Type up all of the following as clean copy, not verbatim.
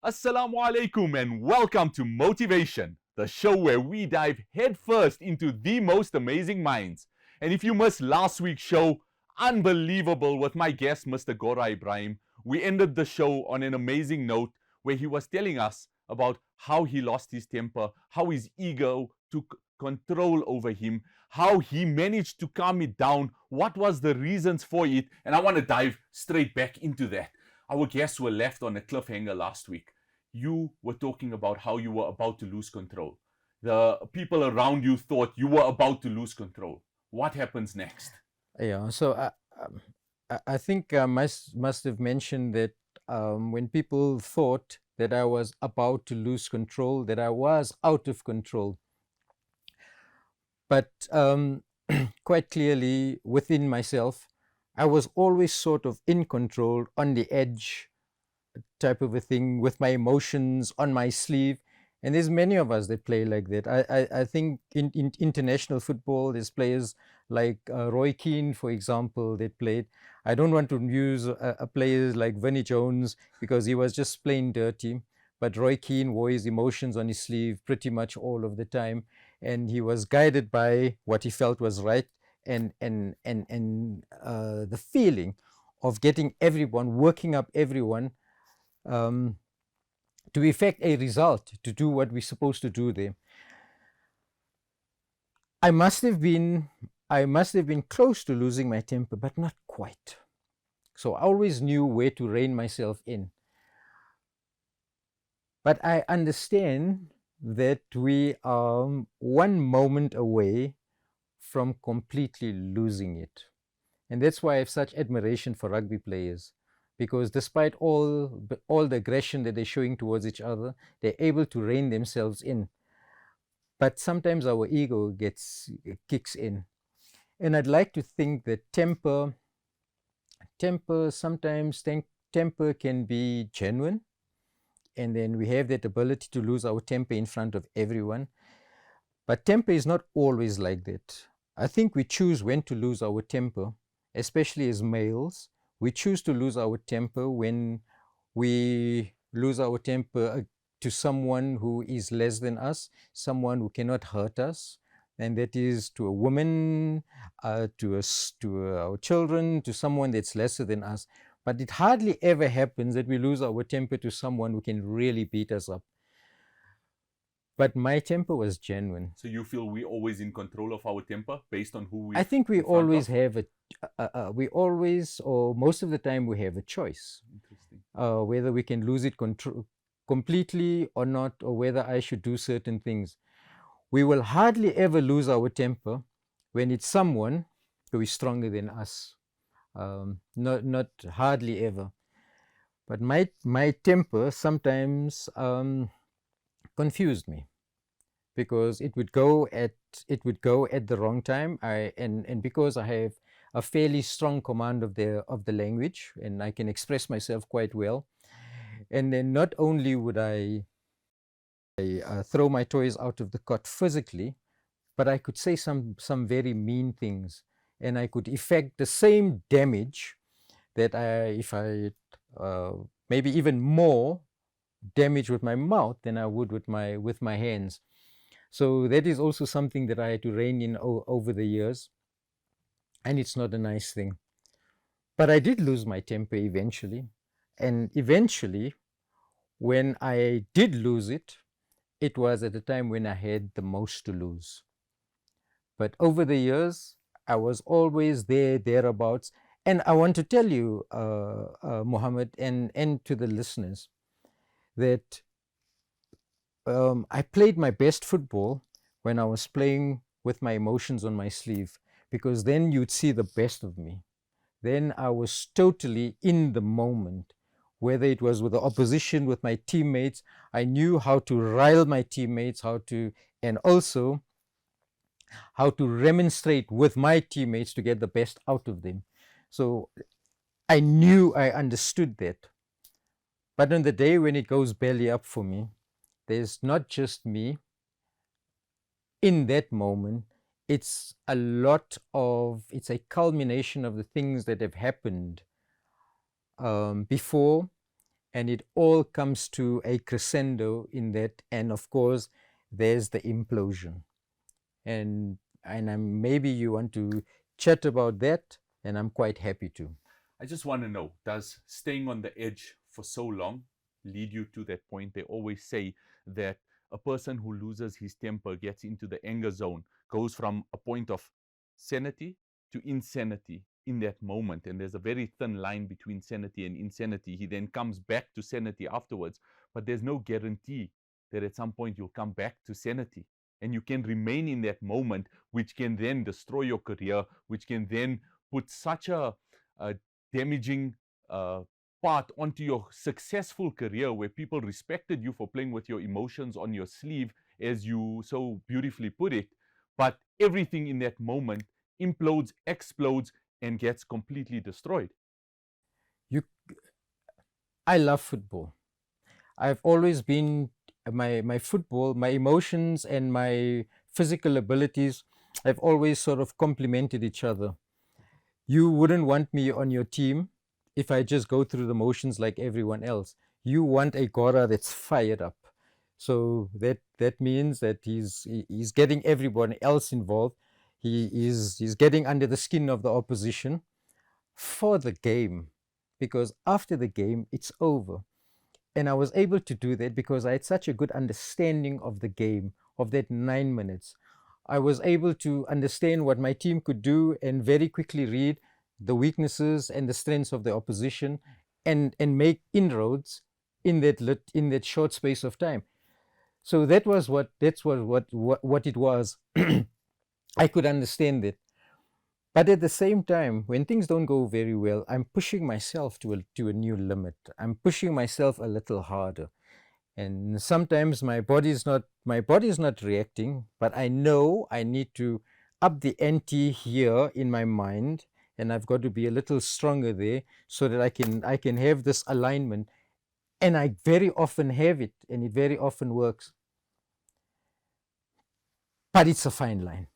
Assalamu alaikum and welcome to Moetivation, the show where we dive headfirst into the most amazing minds. And if you missed last week's show, unbelievable with my guest, Mr. Gora Ebrahim, we ended the show on an amazing note where he was telling us about how he lost his temper, how his ego took control over him, how he managed to calm it down, what was the reasons for it, and I want to dive straight back into that. Our guests were left on a cliffhanger last week. You were talking about how you were about to lose control. The people around you thought you were about to lose control. What happens next? Yeah, so I think I must have mentioned that when people thought that I was about to lose control, that I was out of control. But quite clearly within myself, I was always sort of in control, on the edge type of a thing, with my emotions on my sleeve. And there's many of us that play like that. I think in international football, there's players like Roy Keane, for example, that played. I don't want to use players like Vinnie Jones because he was just plain dirty. But Roy Keane wore his emotions on his sleeve pretty much all of the time. And he was guided by what he felt was right and the feeling of getting everyone, working up everyone to effect a result, to do what we're supposed to do there. I must have been close to losing my temper, but not quite. So I always knew where to rein myself in. But I understand that we are one moment away from completely losing it. And that's why I have such admiration for rugby players, because despite all the aggression that they're showing towards each other, they're able to rein themselves in. But sometimes our ego kicks in. And I'd like to think that temper can be genuine, and then we have that ability to lose our temper in front of everyone. But temper is not always like that. I think we choose when to lose our temper, especially as males. We choose to lose our temper when we lose our temper to someone who is less than us, someone who cannot hurt us, and that is to a woman, to our children, to someone that's lesser than us. But it hardly ever happens that we lose our temper to someone who can really beat us up. But my temper was genuine. So you feel we're always in control of our temper based on who we I think we always of? have or most of the time we have a choice. Interesting. Whether we can lose it completely or not, or whether I should do certain things. We will hardly ever lose our temper when it's someone who is stronger than us. Not hardly ever. But my temper sometimes confused me, because it would go at the wrong time. And because I have a fairly strong command of the language, and I can express myself quite well. And then not only would I throw my toys out of the cot physically, but I could say some very mean things, and I could effect the same damage that maybe even more damage with my mouth than I would with my hands. So that is also something that I had to rein in over the years, and it's not a nice thing. But I did lose my temper eventually, and eventually, when I did lose it, it was at a time when I had the most to lose. But over the years, I was always thereabouts. And I want to tell you, Mohammed, and to the listeners, that I played my best football when I was playing with my emotions on my sleeve, because then you'd see the best of me. Then I was totally in the moment. Whether it was with the opposition, with my teammates, I knew how to rile my teammates, and also how to remonstrate with my teammates to get the best out of them. So I knew, I understood that. But on the day when it goes belly up for me, there's not just me in that moment. It's a culmination of the things that have happened before, and it all comes to a crescendo in that, and of course there's the implosion. And maybe you want to chat about that, and I'm quite happy to. I just want to know, does staying on the edge for so long lead you to that point? They always say that a person who loses his temper, gets into the anger zone, goes from a point of sanity to insanity in that moment. And there's a very thin line between sanity and insanity. He then comes back to sanity afterwards, but there's no guarantee that at some point you'll come back to sanity. And you can remain in that moment, which can then destroy your career, which can then put such a damaging part onto your successful career, where people respected you for playing with your emotions on your sleeve, as you so beautifully put it. But everything in that moment implodes, explodes, and gets completely destroyed. You, I love football. I've always been my football, my emotions and my physical abilities have always sort of complemented each other. You wouldn't want me on your team if I just go through the motions like everyone else. You want a Gora that's fired up. So that means that he's getting everyone else involved. He's getting under the skin of the opposition for the game, because after the game it's over. And I was able to do that because I had such a good understanding of the game, of that 9 minutes. I was able to understand what my team could do and very quickly read the weaknesses and the strengths of the opposition, and make inroads in that short space of time. So that's what it was. I could understand it. But at the same time, when things don't go very well, I'm pushing myself to a new limit. I'm pushing myself a little harder. And sometimes my body's not reacting, but I know I need to up the ante here in my mind, and I've got to be a little stronger there so that I can have this alignment. And I very often have it, and it very often works. But it's a fine line.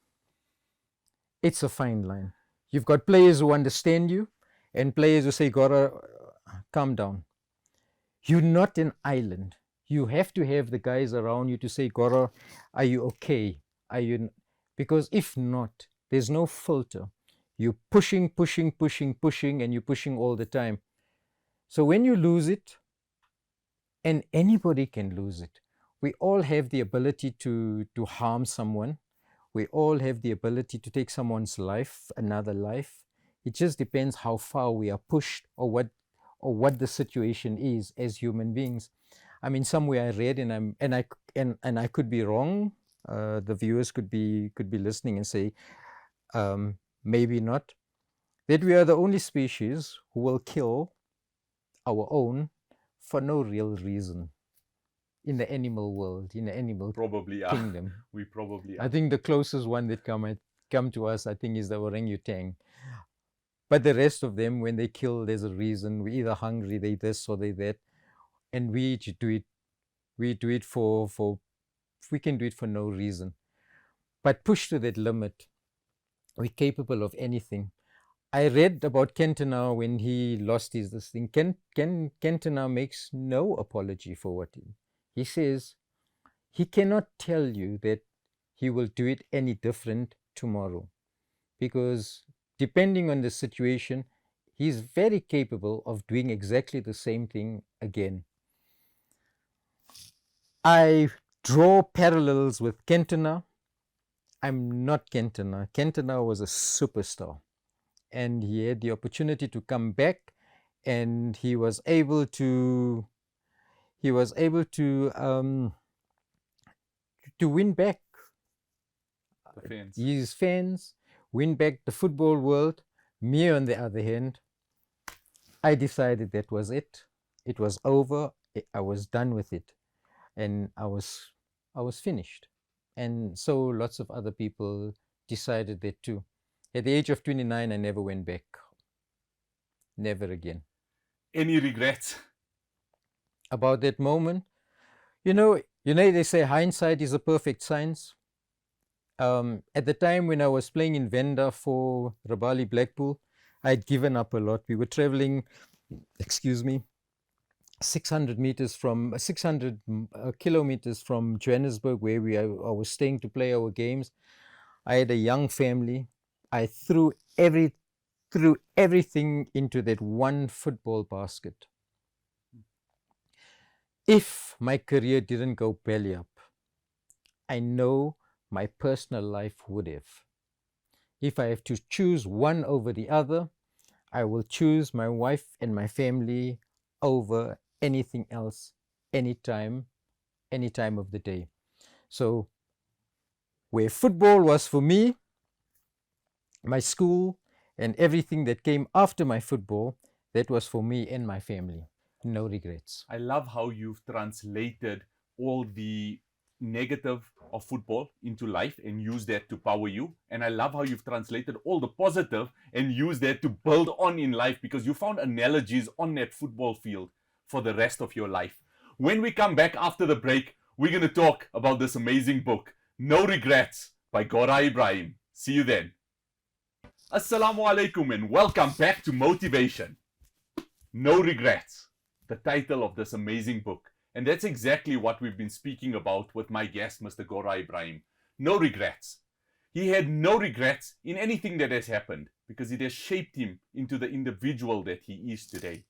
It's a fine line. You've got players who understand you and players who say, Gora, calm down. You're not an island. You have to have the guys around you to say, Gora, are you okay? Are you? Because if not, there's no filter. You're pushing, pushing, pushing, pushing, and you're pushing all the time. So when you lose it, and anybody can lose it, we all have the ability to harm someone. We all have the ability to take someone's life, another life. It just depends how far we are pushed, or what the situation is as human beings. I mean, somewhere I read, and I could be wrong. The viewers could be listening and say, maybe not, that we are the only species who will kill our own for no real reason in the animal world, in the animal Probably are. kingdom. We probably I are. think the closest one that come to us, I think, is the orangutan. But the rest of them, when they kill, there's a reason. We're either hungry, they this or they that, and we do it. We do it for we can do it for no reason. But pushed to that limit, we're capable of anything. I read about Kentana when he lost his this thing. Kentana makes no apology for what he says. He cannot tell you that he will do it any different tomorrow, because depending on the situation, he's very capable of doing exactly the same thing again. I draw parallels with Kentana. I'm not Kentana. Kentana was a superstar, and he had the opportunity to come back, and he was able to win back The fans. his fans, win back the football world. Me, on the other hand, I decided that was it. It was over. I was done with it, and I was finished. And so lots of other people decided that too. At the age of 29, I never went back. Never again. Any regrets? About that moment, they say hindsight is a perfect science. At the time when I was playing in Venda for Rabali Blackpool, I'd given up a lot. We were traveling, 600 meters from 600 kilometers from Johannesburg, where I was staying to play our games. I had a young family. I threw everything into that one football basket. If my career didn't go belly up, I know my personal life would have. If I have to choose one over the other, I will choose my wife and my family over anything else, anytime of the day. So where football was for me, my school, and everything that came after my football, that was for me and my family. No regrets. I love how you've translated all the negative of football into life and use that to power you. And I love how you've translated all the positive and use that to build on in life, because you found analogies on that football field for the rest of your life. When we come back after the break, we're going to talk about this amazing book, No Regrets by Gora Ebrahim. See you then. Assalamu alaikum and welcome back to Motivation. No Regrets, the title of this amazing book. And that's exactly what we've been speaking about with my guest, Mr. Gora Ebrahim. No regrets. He had no regrets in anything that has happened because it has shaped him into the individual that he is today.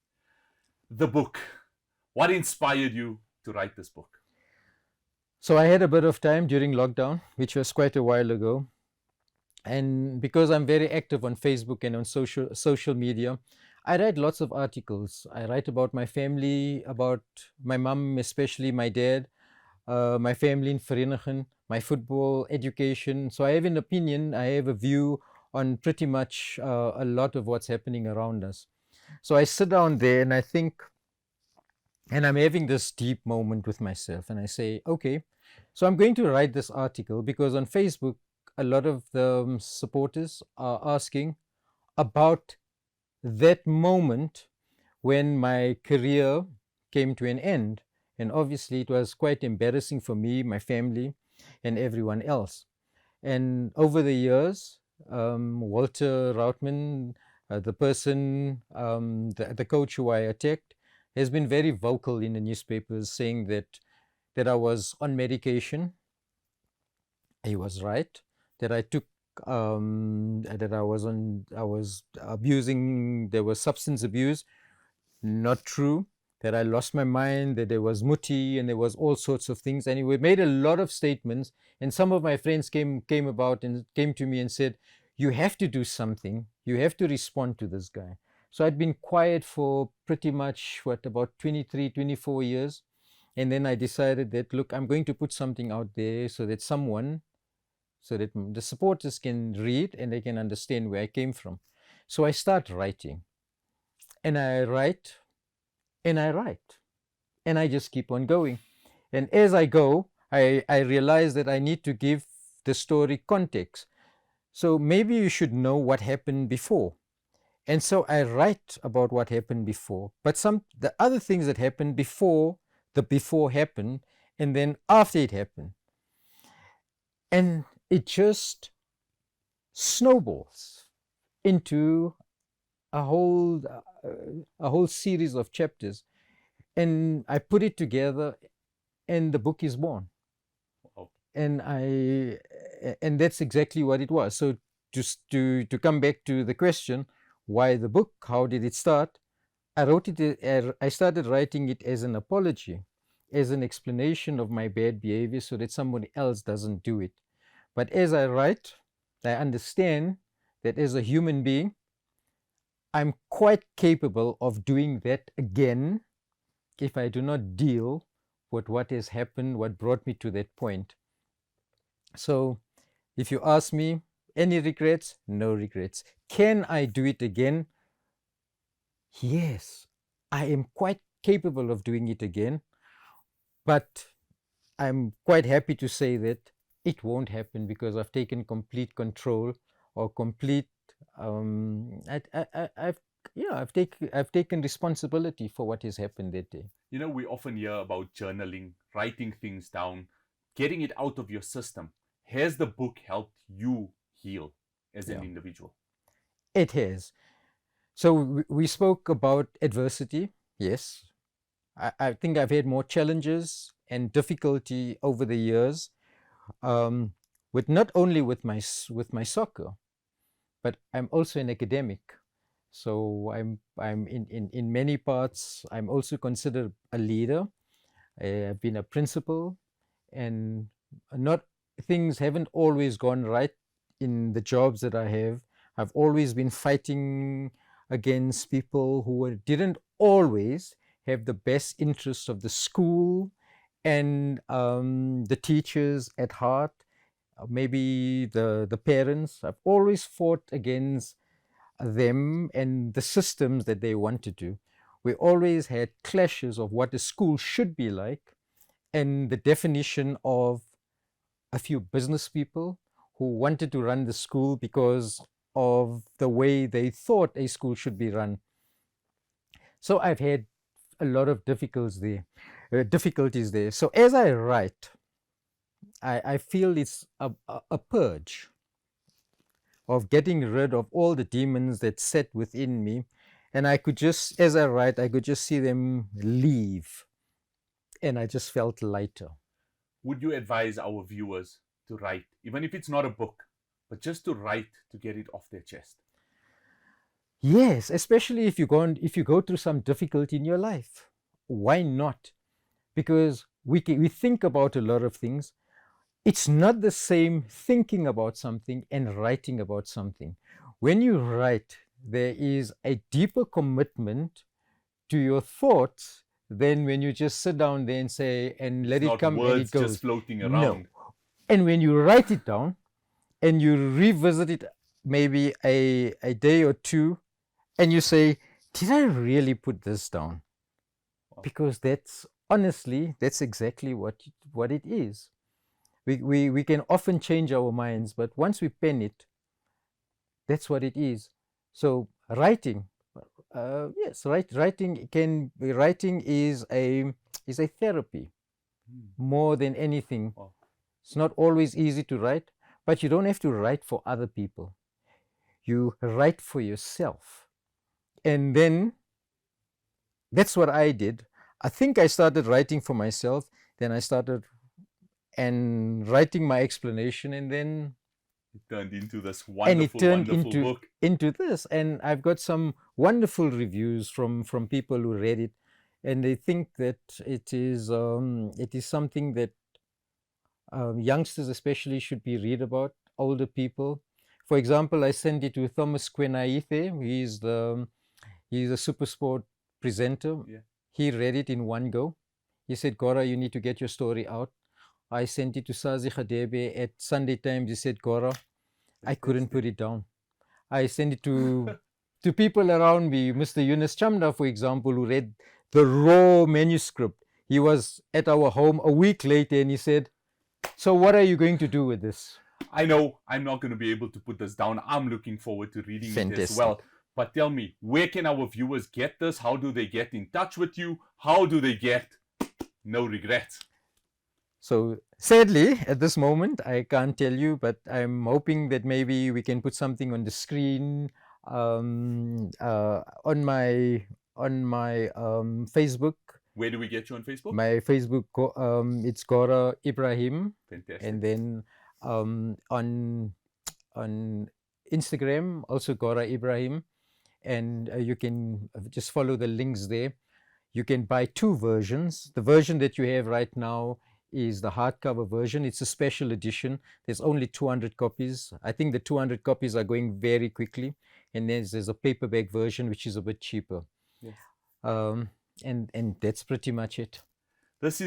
The book. What inspired you to write this book? So I had a bit of time during lockdown, which was quite a while ago. And because I'm very active on Facebook and on social media, I write lots of articles. I write about my family, about my mom, especially my dad, my family in Verenigen, my football, education. So I have an opinion, I have a view on pretty much a lot of what's happening around us. So I sit down there and I think, and I'm having this deep moment with myself, and I say, okay, so I'm going to write this article because on Facebook, a lot of the supporters are asking about that moment when my career came to an end. And obviously, it was quite embarrassing for me, my family, and everyone else. And over the years, Walter Routman, the person, the coach who I attacked, has been very vocal in the newspapers saying that I was on medication. He was right. That I took that I was abusing, there was substance abuse. Not true. That I lost my mind, that there was muti, and there was all sorts of things. And he made a lot of statements, and some of my friends came to me and said, you have to do something, you have to respond to this guy. So I'd been quiet for pretty much about 23, 24 years. And then I decided that, look, I'm going to put something out there so that the supporters can read and they can understand where I came from. So I start writing, and I write, and I write, and I just keep on going. And as I go, I realize that I need to give the story context. So maybe you should know what happened before. And so I write about what happened before, but the other things that happened before the before happened, and then after it happened. And it just snowballs into a whole series of chapters, and I put it together, and the book is born. Wow. And that's exactly what it was. So just to come back to the question, why the book? How did it start? I started writing it as an apology, as an explanation of my bad behavior, so that somebody else doesn't do it. But as I write, I understand that as a human being, I'm quite capable of doing that again if I do not deal with what has happened, what brought me to that point. So if you ask me, any regrets? No regrets. Can I do it again? Yes, I am quite capable of doing it again, but I'm quite happy to say that it won't happen because I've taken complete control, or complete. I've taken responsibility for what has happened that day. You know, we often hear about journaling, writing things down, getting it out of your system. Has the book helped you heal as an individual? It has. So we spoke about adversity, yes, I think I've had more challenges and difficulty over the years, um, with not only with with my soccer, but I'm also an academic. So I'm in many parts. I'm also considered a leader. I've been a principal, and not things haven't always gone right in the jobs that I have. I've always been fighting against people who didn't always have the best interests of the school and the teachers at heart, maybe the parents. I've always fought against them and the systems that they want to do. We always had clashes of what a school should be like and the definition of a few business people who wanted to run the school because of the way they thought a school should be run. So I've had a lot of difficulties there. So as I write, I feel it's a purge of getting rid of all the demons that sat within me. And I could just, as I write, I could just see them leave. And I just felt lighter. Would you advise our viewers to write, even if it's not a book, but just to write to get it off their chest? Yes, especially if you go through some difficulty in your life. Why not? Because we think about a lot of things. It's not the same thinking about something and writing about something. When you write, there is a deeper commitment to your thoughts than when you just sit down there and say and let it come and it goes. Just floating around. No. And when you write it down and you revisit it maybe a day or two, and you say, did I really put this down? Because that's honestly, that's exactly what it is. We can often change our minds, but once we pen it, that's what it is. So writing, yes, writing is a therapy more than anything. It's not always easy to write, but you don't have to write for other people. You write for yourself. And then that's what I did. I think I started writing for myself. Then I started and writing my explanation, and then it turned into this wonderful book. Into this. And I've got some wonderful reviews from people who read it, and they think that it is something that youngsters especially should be read about, older people. For example, I sent it to Thomas Kwenaithe. He's a super sport presenter. Yeah. He read it in one go. He said, Gora, you need to get your story out. I sent it to Sazi Khadebe at Sunday Times. He said, Gora, I couldn't put it down. I sent it to people around me. Mr. Yunus Chamda, for example, who read the raw manuscript. He was at our home a week later and he said, so what are you going to do with this? I know I'm not going to be able to put this down. I'm looking forward to reading it as well. But tell me, where can our viewers get this? How do they get in touch with you? How do they get No Regrets? So sadly, at this moment, I can't tell you, but I'm hoping that maybe we can put something on the screen on my Facebook. Where do we get you on Facebook? My Facebook, it's Gora Ebrahim. Fantastic. And then on Instagram, also Gora Ebrahim. And you can just follow the links there. You can buy two versions. The version that you have right now is the hardcover version. It's a special edition. There's only 200 copies. I think the 200 copies are going very quickly. And there's a paperback version, which is a bit cheaper. Yes. And that's pretty much it. This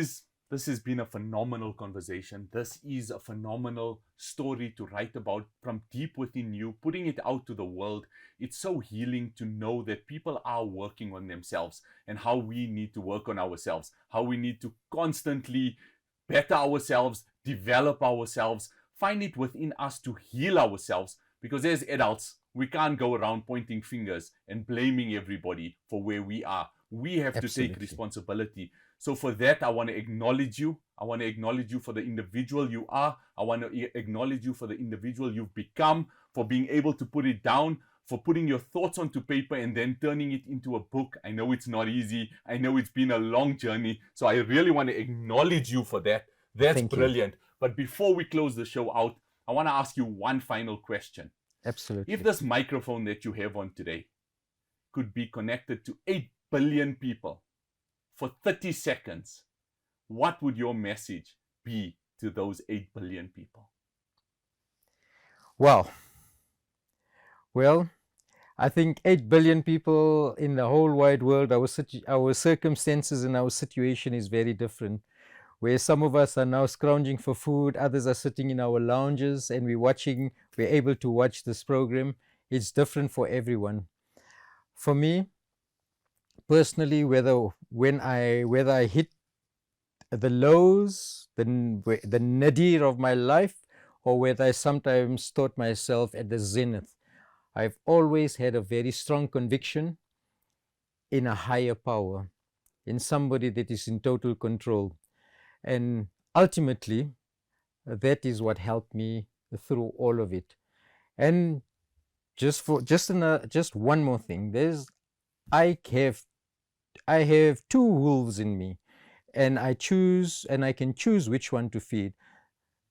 has been a phenomenal conversation. This is a phenomenal story to write about from deep within you, putting it out to the world. It's so healing to know that people are working on themselves and how we need to work on ourselves, how we need to constantly better ourselves, develop ourselves, find it within us to heal ourselves. Because as adults, we can't go around pointing fingers and blaming everybody for where we are. We have to take responsibility. So for that, I want to acknowledge you. I want to acknowledge you for the individual you are. I want to acknowledge you for the individual you've become, for being able to put it down, for putting your thoughts onto paper and then turning it into a book. I know it's not easy. I know it's been a long journey. So I really want to acknowledge you for that. That's Thank you. brilliant. But before we close the show out, I want to ask you one final question. Absolutely. If this microphone that you have on today could be connected to 8 billion people for 30 seconds, what would your message be to those 8 billion people? Wow. Well, I think 8 billion people in the whole wide world, our circumstances and our situation is very different. Where some of us are now scrounging for food, others are sitting in our lounges and we're able to watch this program. It's different for everyone. For me, personally, whether I hit the lows, the nadir of my life, or whether I sometimes thought myself at the zenith, I've always had a very strong conviction in a higher power, in somebody that is in total control. And ultimately, that is what helped me through all of it. And just one more thing, I have two wolves in me, and I can choose which one to feed.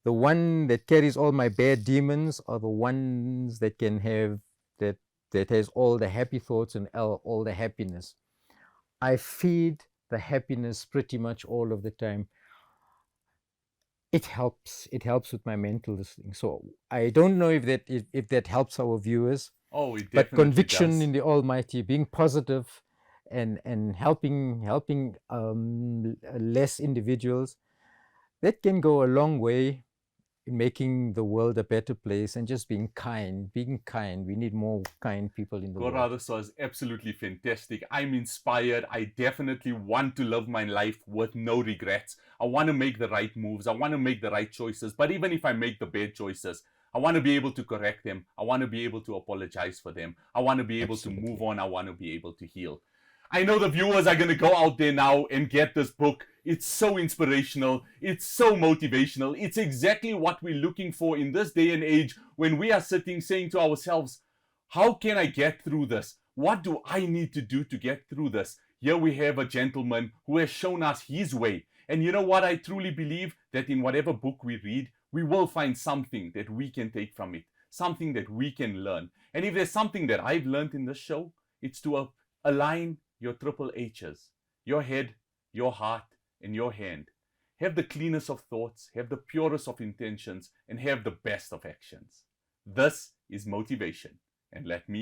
The one that carries all my bad demons, or the ones that has all the happy thoughts and all the happiness. I feed the happiness pretty much all of the time. It helps with my mental listening. So I don't know if that helps our viewers. Oh, it But definitely conviction does. in the Almighty, being positive, and helping less individuals, that can go a long way in making the world a better place, and just being kind. We need more kind people in the Gora, world. this was absolutely fantastic. I'm inspired. I definitely want to live my life with no regrets. I want to make the right moves. I want to make the right choices. But even if I make the bad choices, I want to be able to correct them. I want to be able to apologize for them. I want to be able to move on. I want to be able to heal. I know the viewers are going to go out there now and get this book. It's so inspirational. It's so motivational. It's exactly what we're looking for in this day and age, when we are sitting saying to ourselves, how can I get through this? What do I need to do to get through this? Here we have a gentleman who has shown us his way. And you know what? I truly believe that in whatever book we read, we will find something that we can take from it, something that we can learn. And if there's something that I've learned in this show, it's to align your triple H's: your head, your heart, and your hand. Have the cleanest of thoughts, have the purest of intentions, and have the best of actions. This is motivation. And let me